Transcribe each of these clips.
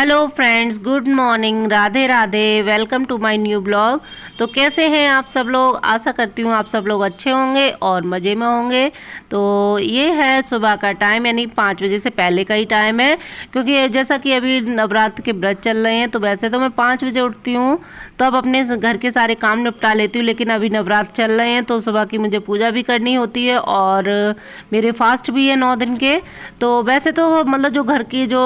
Hello friends, good morning, Radhe Radhe. Welcome to my new blog. तो कैसे हैं आप सब लोग? आशा करती हूँ आप सब लोग अच्छे होंगे और मज़े में होंगे। तो ये है सुबह का टाइम, यानी 5 बजे से पहले का ही टाइम है, क्योंकि जैसा कि अभी नवरात्र के व्रत चल रहे हैं तो वैसे तो मैं 5 बजे उठती हूँ, तो अब अपने घर के सारे काम निपटा लेती हूँ। लेकिन अभी नवरात्र चल रहे हैं तो सुबह की मुझे पूजा भी करनी होती है और मेरे फास्ट भी है 9 दिन के। तो वैसे तो मतलब जो घर की जो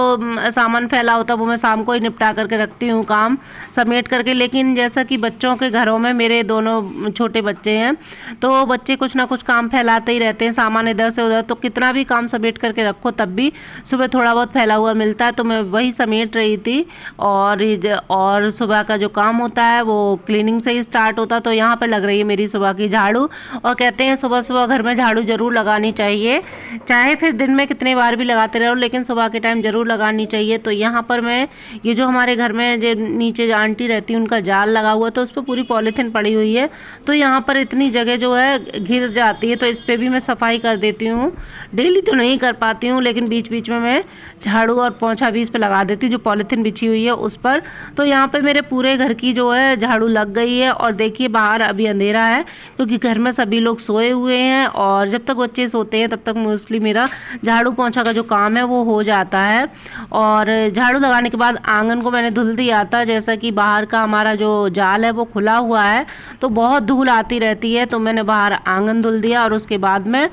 सामान फैला होता है वो मैं शाम को ही निपटा करके रखती हूँ, काम समेट करके। लेकिन जैसा कि बच्चों के घरों में, मेरे दोनों छोटे बच्चे हैं तो बच्चे कुछ ना कुछ काम फैलाते ही रहते हैं, सामान इधर से उधर। तो कितना भी काम समेट करके रखो तब भी सुबह थोड़ा बहुत फैला हुआ मिलता है, तो मैं वही समेट रही थी। और सुबह का जो काम होता है वो क्लीनिंग से ही स्टार्ट होता है। तो यहाँ पर लग रही है मेरी सुबह की झाड़ू, और कहते हैं सुबह सुबह घर में झाड़ू जरूर लगानी चाहिए, चाहे फिर दिन में कितने बार भी लगाते रहो, लेकिन सुबह के टाइम जरूर लगानी चाहिए। तो यहाँ पर मैं ये जो हमारे घर में जो नीचे आंटी रहती है उनका जाल लगा हुआ है, तो उस पर पूरी पॉलीथीन पड़ी हुई है, तो यहाँ पर इतनी जगह जो है घिर जाती है, तो इस पर भी मैं सफाई कर देती हूँ। डेली तो नहीं कर पाती हूँ, लेकिन बीच बीच में मैं झाड़ू और पोंछा भी इस पर लगा देती हूँ, जो पॉलीथीन बिछी हुई है उस पर। तो यहाँ पर मेरे पूरे घर की जो है झाड़ू लग गई है। और देखिए बाहर अभी अंधेरा है, क्योंकि घर में सभी लोग सोए हुए हैं, और जब तक बच्चे सोते हैं तब तक मोस्टली मेरा झाड़ू पोंछा का जो काम है वो हो जाता है। और झाड़ू लगाने के बाद आंगन को मैंने धुल दिया था, जैसा कि बाहर का हमारा जो जाल है वो खुला हुआ है तो बहुत धूल आती रहती है, तो मैंने बाहर आंगन धुल दिया। और उसके बाद में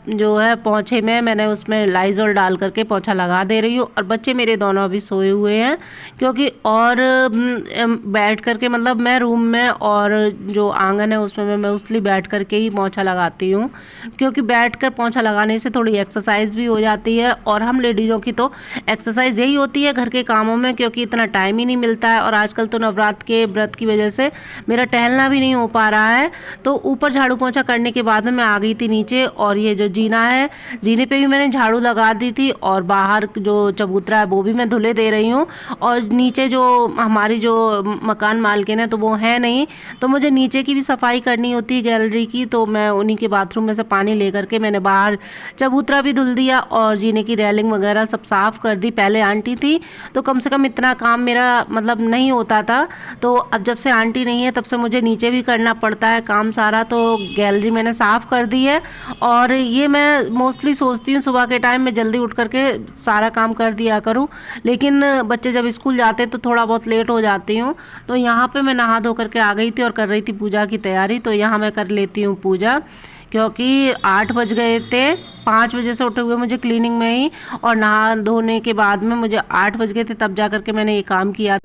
जो है पोंछे में मैंने उसमें लाइजॉल डाल करके पोंछा लगा दे रही हूँ। और बच्चे मेरे दोनों अभी सोए हुए हैं, क्योंकि और बैठ करके मतलब मैं रूम में और जो आंगन है उसमें मैं मोस्टली बैठ करके ही पोंछा लगाती हूँ, क्योंकि बैठ कर पोंछा लगाने से थोड़ी एक्सरसाइज भी हो जाती है। और हम लेडीज़ों की तो एक्सरसाइज यही होती है घर के कामों में, क्योंकि इतना टाइम ही नहीं मिलता है। और आजकल तो नवरात्र के व्रत की वजह से मेरा टहलना भी नहीं हो पा रहा है। तो ऊपर झाड़ू पोंछा करने के बाद में मैं आ गई थी नीचे, और ये जो जीना है, जीने पे भी मैंने झाड़ू लगा दी थी, और बाहर जो चबूतरा है वो भी मैं धुले दे रही हूँ। और नीचे जो हमारी जो मकान मालकिन है तो वो है नहीं, तो मुझे नीचे की भी सफाई करनी होती है गैलरी की, तो मैं उन्हीं के बाथरूम में से पानी ले करके मैंने बाहर चबूतरा भी धुल दिया और जीने की रेलिंग वगैरह सब साफ कर दी। पहले आंटी थी तो कम से कम इतना काम मेरा मतलब नहीं होता था, तो अब जब से आंटी नहीं है तब से मुझे नीचे भी करना पड़ता है काम सारा। तो गैलरी मैंने साफ़ कर दी है, और ये मैं मोस्टली सोचती हूँ सुबह के टाइम में जल्दी उठ करके सारा काम कर दिया करूँ, लेकिन बच्चे जब स्कूल जाते तो थोड़ा बहुत लेट हो जाती हूँ। तो यहाँ पे मैं नहा धो करके आ गई थी और कर रही थी पूजा की तैयारी। तो यहाँ मैं कर लेती हूँ पूजा, क्योंकि 8 बज गए थे, 5 बजे से उठे हुए मुझे क्लीनिंग में ही, और नहा धोने के बाद में मुझे 8 बज गए थे, तब जा करके मैंने ये काम किया।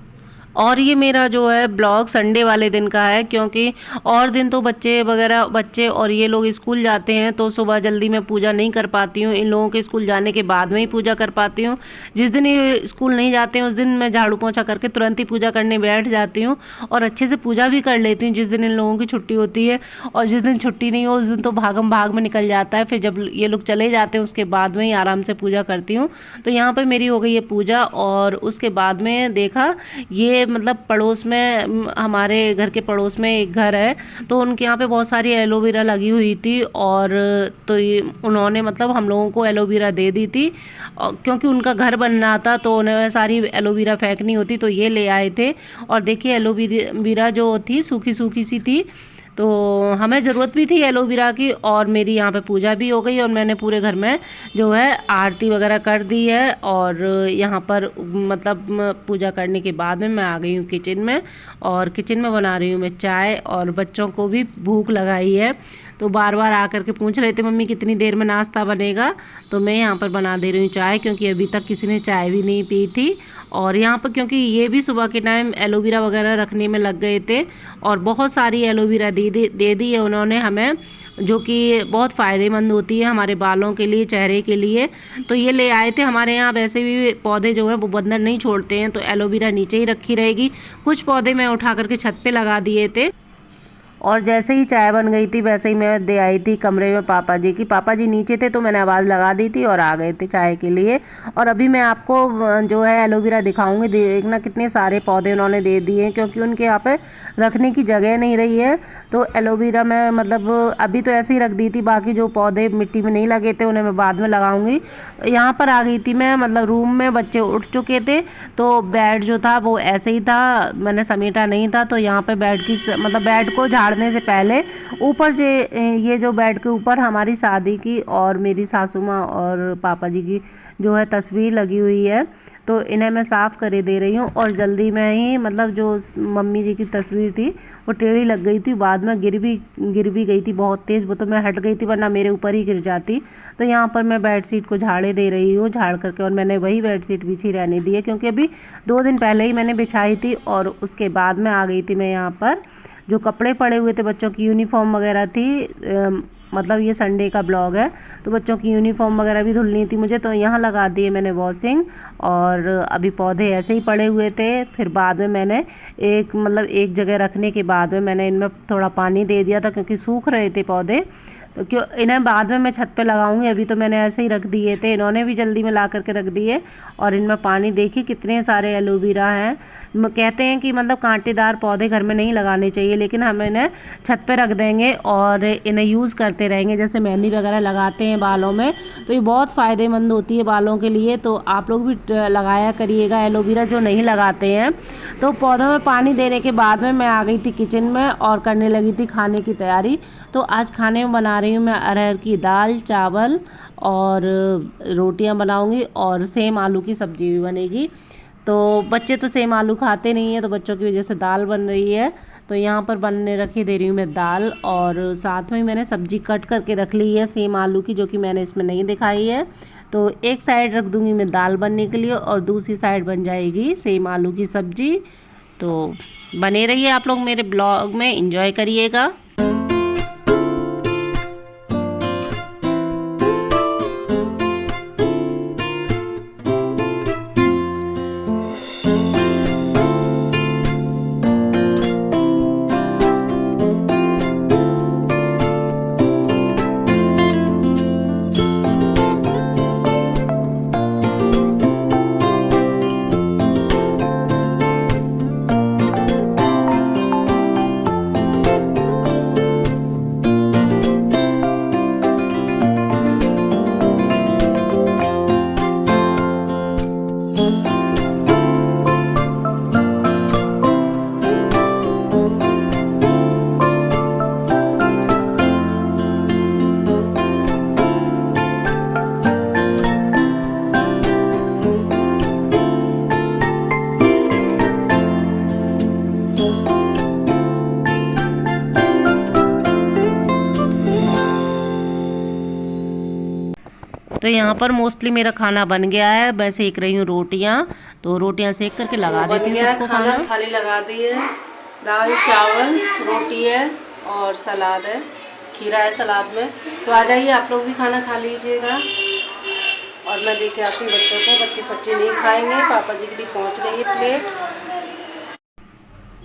और ये मेरा जो है ब्लॉग संडे वाले दिन का है, क्योंकि और दिन तो बच्चे और ये लोग स्कूल जाते हैं, तो सुबह जल्दी मैं पूजा नहीं कर पाती हूँ। इन लोगों के स्कूल जाने के बाद में ही पूजा कर पाती हूँ। जिस दिन ये स्कूल नहीं जाते हैं उस दिन मैं झाड़ू पोंछा करके तुरंत ही पूजा करने बैठ जाती हूँ, और अच्छे से पूजा भी कर लेती हूँ जिस दिन इन लोगों की छुट्टी होती है। और जिस दिन छुट्टी नहीं हो उस दिन तो भागम भाग में निकल जाता है, फिर जब ये लोग चले जाते हैं उसके बाद में ही आराम से पूजा करती हूँ। तो यहाँ पर मेरी हो गई है पूजा, और उसके बाद में देखा ये मतलब पड़ोस में, हमारे घर के पड़ोस में एक घर है, तो उनके यहाँ पे बहुत सारी एलोवेरा लगी हुई थी, और तो ये उन्होंने मतलब हम लोगों को एलोवेरा दे दी थी, क्योंकि उनका घर बन रहा था तो उन्हें सारी एलोवेरा फेंकनी होती, तो ये ले आए थे। और देखिए एलोवेरा जो थी सूखी सूखी सी थी, तो हमें ज़रूरत भी थी एलोवेरा की, और मेरी यहाँ पे पूजा भी हो गई, और मैंने पूरे घर में जो है आरती वगैरह कर दी है। और यहाँ पर मतलब पूजा करने के बाद में मैं आ गई हूँ किचन में, और किचन में बना रही हूँ मैं चाय, और बच्चों को भी भूख लगाई है, तो बार बार आकर के पूछ रहे थे मम्मी कितनी देर में नाश्ता बनेगा। तो मैं यहाँ पर बना दे रही हूँ चाय, क्योंकि अभी तक किसी ने चाय भी नहीं पी थी। और यहाँ पर क्योंकि ये भी सुबह के टाइम एलोवेरा वगैरह रखने में लग गए थे, और बहुत सारी एलोवेरा दे दी है उन्होंने हमें, जो कि बहुत फ़ायदेमंद होती है हमारे बालों के लिए, चेहरे के लिए। तो ये ले आए थे। हमारे यहाँ वैसे भी पौधे जो है वो बंदर नहीं छोड़ते हैं, तो एलोवेरा नीचे ही रखी रहेगी। कुछ पौधे मैं उठा करके छत पे लगा दिए थे। और जैसे ही चाय बन गई थी वैसे ही मैं दे आई थी कमरे में पापा जी की। पापा जी नीचे थे तो मैंने आवाज़ लगा दी थी और आ गए थे चाय के लिए। और अभी मैं आपको जो है एलोवेरा दिखाऊंगी। देखना कितने सारे पौधे उन्होंने दे दिए हैं, क्योंकि उनके यहाँ पे रखने की जगह नहीं रही है। तो एलोवेरा मैं मतलब अभी तो ऐसे ही रख दी थी, बाकी जो पौधे मिट्टी में नहीं लगे थे उन्हें मैं बाद में लगाऊंगी। यहाँ पर आ गई थी मैं, मतलब रूम में बच्चे उठ चुके थे तो बेड जो था वो ऐसे ही था, मैंने समेटा नहीं था। तो यहाँ पे बेड की मतलब बेड को झाड़ने से पहले ऊपर से ये जो बेड के ऊपर हमारी शादी की और मेरी सासू माँ और पापा जी की जो है तस्वीर लगी हुई है, तो इन्हें मैं साफ़ करे दे रही हूँ। और जल्दी में ही मतलब जो मम्मी जी की तस्वीर थी वो टेढ़ी लग गई थी, बाद में गिर भी गई थी बहुत तेज़, वो तो मैं हट गई थी वरना मेरे ऊपर ही गिर जाती। तो यहाँ पर मैं बेडशीट को झाड़े दे रही हूँ, झाड़ करके, और मैंने वही बेडशीट बिछी रहने दी है क्योंकि अभी 2 दिन पहले ही मैंने बिछाई थी। और उसके बाद में आ गई थी मैं यहाँ पर, जो कपड़े पड़े हुए थे बच्चों की यूनिफॉर्म वगैरह थी, मतलब ये संडे का ब्लॉग है तो बच्चों की यूनिफॉर्म वगैरह भी धुलनी थी मुझे, तो यहाँ लगा दिए मैंने वॉशिंग। और अभी पौधे ऐसे ही पड़े हुए थे, फिर बाद में मैंने एक जगह रखने के बाद में मैंने इनमें थोड़ा पानी दे दिया था क्योंकि सूख रहे थे पौधे। तो क्यों इन्हें बाद में मैं छत पे लगाऊंगी, अभी तो मैंने ऐसे ही रख दिए थे, इन्होंने भी जल्दी में ला करके रख दिए। और इनमें पानी देखिए कितने सारे एलोवेरा हैं। कहते हैं कि मतलब कांटेदार पौधे घर में नहीं लगाने चाहिए, लेकिन हम इन्हें छत पे रख देंगे और इन्हें यूज़ करते रहेंगे। जैसे मेहंदी वगैरह लगाते हैं बालों में तो ये बहुत फ़ायदेमंद होती है बालों के लिए, तो आप लोग भी लगाया करिएगा एलोवेरा जो नहीं लगाते हैं। तो पौधों में पानी देने के बाद में मैं आ गई थी किचन में और करने लगी थी खाने की तैयारी। तो आज खाने में बना रही हूँ मैं अरहर की दाल, चावल और रोटियां बनाऊंगी और सेम आलू की सब्ज़ी भी बनेगी। तो बच्चे तो सेम आलू खाते नहीं है, तो बच्चों की वजह से दाल बन रही है। तो यहाँ पर बनने रखी दे रही हूँ मैं दाल, और साथ में मैंने सब्ज़ी कट करके रख ली है सेम आलू की, जो कि मैंने इसमें नहीं दिखाई है। तो एक साइड रख दूँगी मैं दाल बनने के लिए और दूसरी साइड बन जाएगी सेम आलू की सब्ज़ी। तो बने रहिए आप लोग मेरे ब्लॉग में, एंजॉय करिएगा। तो यहाँ पर मोस्टली मेरा खाना बन गया है, मैं सेक रही हूँ रोटियाँ। तो रोटियाँ सेक करके लगा देती हूँ सबको खाना। थाली लगा दी है, दाल चावल रोटी है और सलाद है, खीरा है सलाद में। तो आ जाइए आप लोग भी खाना खा लीजिएगा। और मैं देखे आती हूँ बच्चों को, बच्चे सब्जी नहीं खाएंगे, पापा जी के लिए पहुँच गई है प्लेट।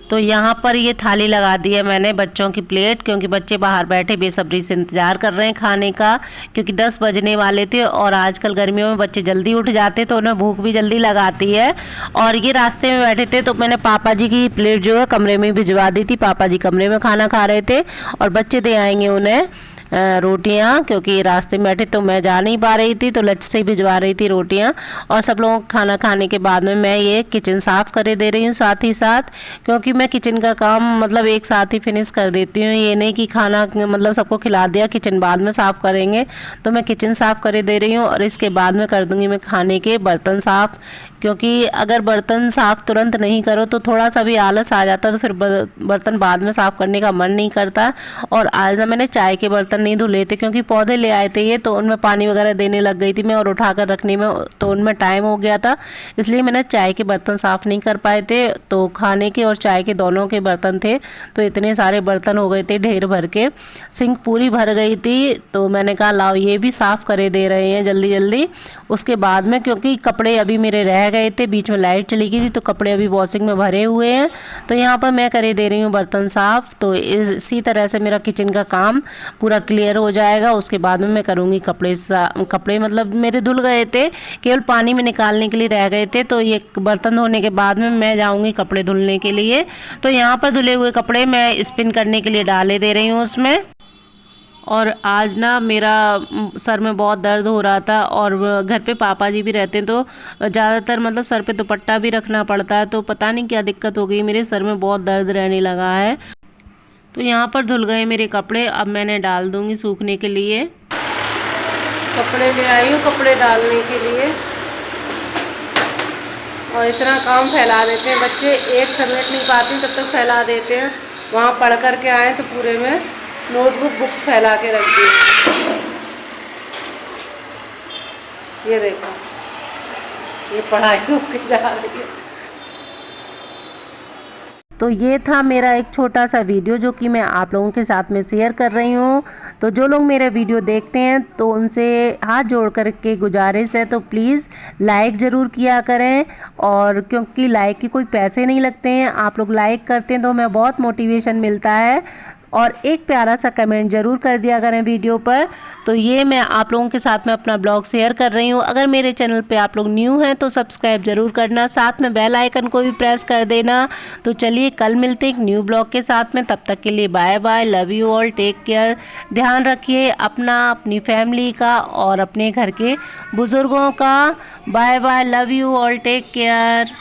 तो यहाँ पर ये थाली लगा दी है मैंने बच्चों की प्लेट, क्योंकि बच्चे बाहर बैठे बेसब्री से इंतज़ार कर रहे हैं खाने का, क्योंकि 10 बजने वाले थे। और आजकल गर्मियों में बच्चे जल्दी उठ जाते तो उन्हें भूख भी जल्दी लगाती है। और ये रास्ते में बैठे थे तो मैंने पापा जी की प्लेट जो है कमरे में भिजवा दी थी। पापा जी कमरे में खाना खा रहे थे और बच्चे दे आएंगे उन्हें रोटियां, क्योंकि रास्ते में बैठे तो मैं जा नहीं पा रही थी, तो लंच से ही भिजवा रही थी रोटियां। और सब लोगों को खाना खाने के बाद में मैं ये किचन साफ़ करे दे रही हूँ साथ ही साथ, क्योंकि मैं किचन का काम मतलब एक साथ ही फिनिश कर देती हूँ। ये नहीं कि खाना मतलब सबको खिला दिया, किचन बाद में साफ़ करेंगे। तो मैं किचन साफ़ करे दे रही हूँ और इसके बाद में कर दूँगी मैं खाने के बर्तन साफ़, क्योंकि अगर बर्तन साफ़ तुरंत नहीं करो तो थोड़ा सा भी आलस आ जाता है, तो फिर बर्तन बाद में साफ़ करने का मन नहीं करता। और आज ना मैंने चाय के बर्तन बर्तन नहीं धुले थे, क्योंकि पौधे ले आए थे ये, तो उनमें पानी वगैरह देने लग गई थी मैं, और उठाकर रखने में तो उनमें टाइम हो गया था, इसलिए मैंने चाय के बर्तन साफ़ नहीं कर पाए थे। तो खाने के और चाय के दोनों के बर्तन थे, तो इतने सारे बर्तन हो गए थे ढेर भर के, सिंक पूरी भर गई थी। तो मैंने कहा लाओ ये भी साफ़ करे दे रहे हैं जल्दी जल्दी। उसके बाद में, क्योंकि कपड़े अभी मेरे रह गए थे, बीच में लाइट चली गई थी, तो कपड़े अभी वॉशिंग में भरे हुए हैं, तो यहाँ पर मैं करे दे रही हूँ बर्तन साफ़। तो इसी तरह से मेरा किचन का काम पूरा क्लियर हो जाएगा। उसके बाद में मैं करूँगी कपड़े मतलब मेरे धुल गए थे, केवल पानी में निकालने के लिए रह गए थे, तो ये बर्तन धोने के बाद में मैं जाऊँगी कपड़े धुलने के लिए। तो यहाँ पर धुले हुए कपड़े मैं स्पिन करने के लिए डाले दे रही हूँ उसमें। और आज ना मेरा सर में बहुत दर्द हो रहा था, और घर पे पापा जी भी रहते हैं, तो ज़्यादातर मतलब सर पे दुपट्टा भी रखना पड़ता है, तो पता नहीं क्या दिक्कत हो गई, मेरे सर में बहुत दर्द रहने लगा है। तो यहाँ पर धुल गए मेरे कपड़े, अब मैंने डाल दूँगी सूखने के लिए। कपड़े ले आई हूँ कपड़े डालने के लिए, और इतना काम फैला देते हैं बच्चे, एक समेट नहीं पाती तब तक फैला देते हैं। वहाँ पढ़ कर के आए तो पूरे में नोटबुक बुक्स फैला के रख दिए। ये देखो, ये पढ़ाई होके जा रही है। तो ये था मेरा एक छोटा सा वीडियो जो कि मैं आप लोगों के साथ में शेयर कर रही हूँ। तो जो लोग मेरे वीडियो देखते हैं तो उनसे हाथ जोड़ कर के गुजारिश है, तो प्लीज़ लाइक ज़रूर किया करें, और क्योंकि लाइक के कोई पैसे नहीं लगते हैं, आप लोग लाइक करते हैं तो हमें बहुत मोटिवेशन मिलता है। और एक प्यारा सा कमेंट ज़रूर कर दिया करें वीडियो पर। तो ये मैं आप लोगों के साथ में अपना ब्लॉग शेयर कर रही हूँ। अगर मेरे चैनल पे आप लोग न्यू हैं तो सब्सक्राइब ज़रूर करना, साथ में बेल आइकन को भी प्रेस कर देना। तो चलिए कल मिलते हैं एक न्यू ब्लॉग के साथ में, तब तक के लिए bye bye, love you all, take care. ध्यान रखिए अपना, अपनी फैमिली का और अपने घर के बुज़ुर्गों का। Bye bye, love you all, take care.